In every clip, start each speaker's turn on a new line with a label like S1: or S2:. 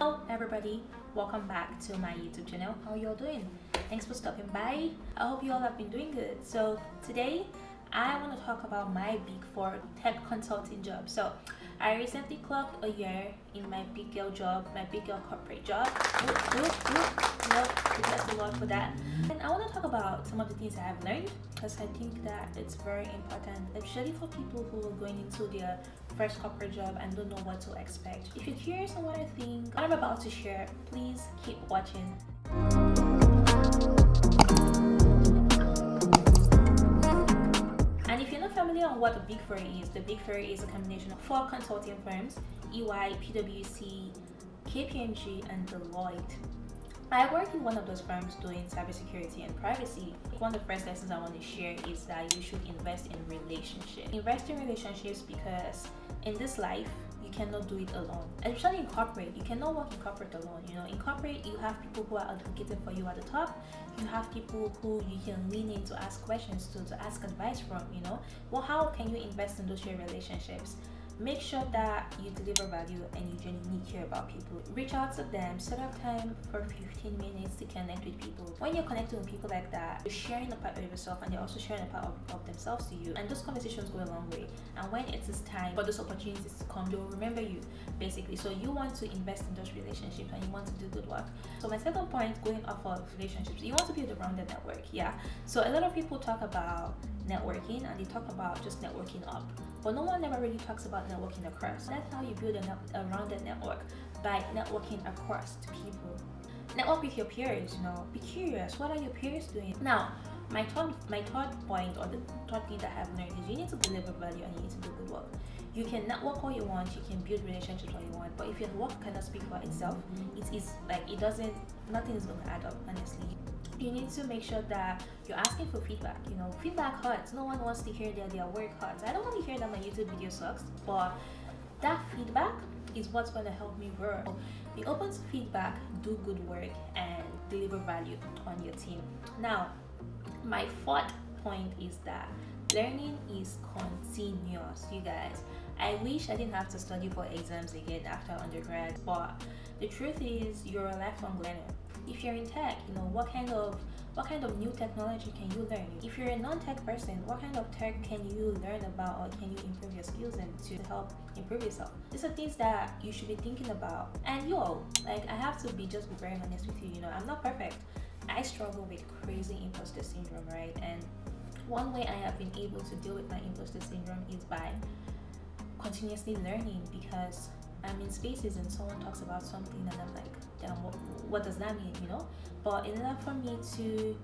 S1: Hello everybody, welcome back to my YouTube channel. How you all doing? Thanks for stopping by. I hope you all have been doing good. So today I want to talk about my big four tech consulting job. So I recently clocked a year in my big girl job, my big girl corporate job. Bless the Lord for that. And I want to talk about some of the things I have learned because I think that it's very important, especially for people who are going into their first corporate job and don't know what to expect. If you're curious on what I think, what I'm about to share, please keep watching. And if you're not familiar on what the Big Four is, the Big Four is a combination of four consulting firms: EY, PwC, KPMG, and Deloitte. I work in one of those firms doing cybersecurity and privacy. One of the first lessons I want to share is that you should invest in relationships. Invest in relationships because in this life, you cannot do it alone. Especially in corporate, you cannot work in corporate alone. You know, in corporate, you have people who are advocating for you at the top. You have people who you can lean in to ask questions to ask advice from, you know. Well, how can you invest in those shared relationships? Make sure that you deliver value and you genuinely care about people. Reach out to them, set up time for 15 minutes to connect with people. When you're connecting with people like that, you're sharing a part of yourself and they're also sharing a part of themselves to you. And those conversations go a long way. And when it is time for those opportunities to come, they'll remember you, basically. So you want to invest in those relationships and you want to do good work. So my second point, going off of relationships, you want to build a rounded network, yeah? So a lot of people talk about networking and they talk about just networking up, but no one ever really talks about networking across. That's how you build a rounded network, by networking across to people. Network with your peers, you know, be curious, what are your peers doing? Now my third point, or the third thing that I have learned, is you need to deliver value and you need to do good work. You can network all you want, you can build relationships all you want, but if your work cannot speak for itself, nothing is going to add up, honestly. You need to make sure that you're asking for feedback. You know, feedback hurts. No one wants to hear that their work hurts. I don't want to hear that my YouTube video sucks, but that feedback is what's going to help me grow. Be open to feedback, do good work, and deliver value on your team. Now, my fourth point is that learning is continuous, you guys. I wish I didn't have to study for exams again after undergrad, but the truth is you're a lifelong learner. If you're in tech, you know, what kind of new technology can you learn? If you're a non-tech person, what kind of tech can you learn about, or can you improve your skills in to help improve yourself? These are things that you should be thinking about. And I have to be very honest with you, you know, I'm not perfect. I struggle with crazy imposter syndrome, right? And one way I have been able to deal with my imposter syndrome is by continuously learning, because I'm in spaces and someone talks about something and I'm like, damn, what does that mean, you know? But in order for me to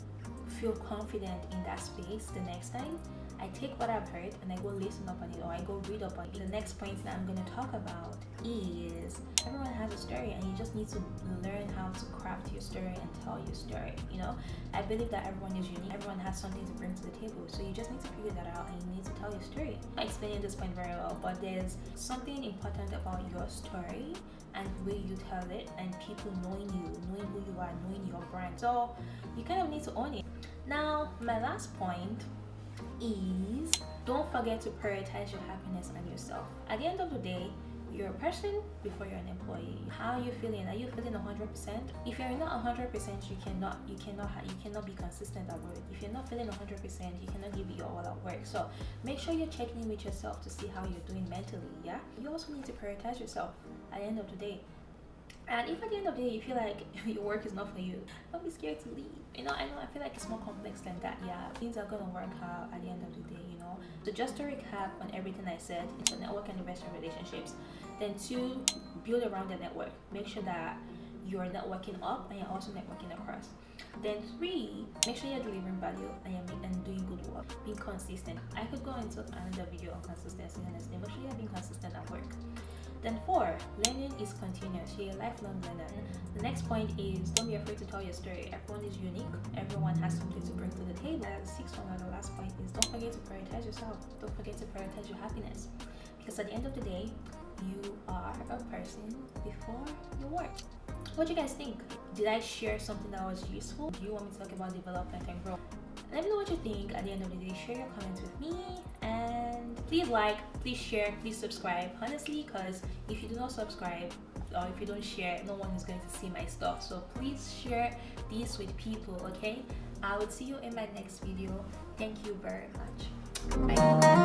S1: feel confident in that space the next time, I take what I've heard and I go listen up on it, or I go read up on it. The next point that I'm going to talk about is everyone has a story and you just need to learn how to craft your story and tell your story, you know? I believe that everyone is unique. Everyone has something to bring to the table. So you just need to figure that out and you need to tell your story. I'm explaining this point very well, but there's something important about your story and the way you tell it, and people knowing you, knowing who you are, knowing your brand. So you kind of need to own it. Now, my last point is don't forget to prioritize your happiness and yourself. At the end of the day, you're a person before you're an employee. How are you feeling? Are you feeling 100%? If you're not 100%, you cannot be consistent at work. If you're not feeling 100%, you cannot give it your all at work. So make sure you're checking in with yourself to see how you're doing mentally. Yeah. You also need to prioritize yourself at the end of the day. And if at the end of the day you feel like your work is not for you, don't be scared to leave. You know, I feel like it's more complex than that. Yeah, things are gonna work out at the end of the day, you know. So just to recap on everything I said, it's a network and invest in relationships. Then 2, build around the network. Make sure that you're networking up and you're also networking across. Then 3, make sure you're delivering value and you're doing good work. Being consistent. I could go into another video on consistency, honestly. Make sure you're being consistent at work. Then 4, learning is continuous. You're a lifelong learner. The next point is don't be afraid to tell your story. Everyone is unique. Everyone has something to bring to the table. And the 6th one, or the last point, is don't forget to prioritize yourself. Don't forget to prioritize your happiness. Because at the end of the day, you are a person before your work. What do you guys think? Did I share something that was useful? Do you want me to talk about development and growth? Let me know what you think. At the end of the day, share your comments with me, and please like, please share, please subscribe, honestly, because if you do not subscribe, or if you don't share, no one is going to see my stuff. So please share this with people, okay? I will see you in my next video. Thank you very much. Bye.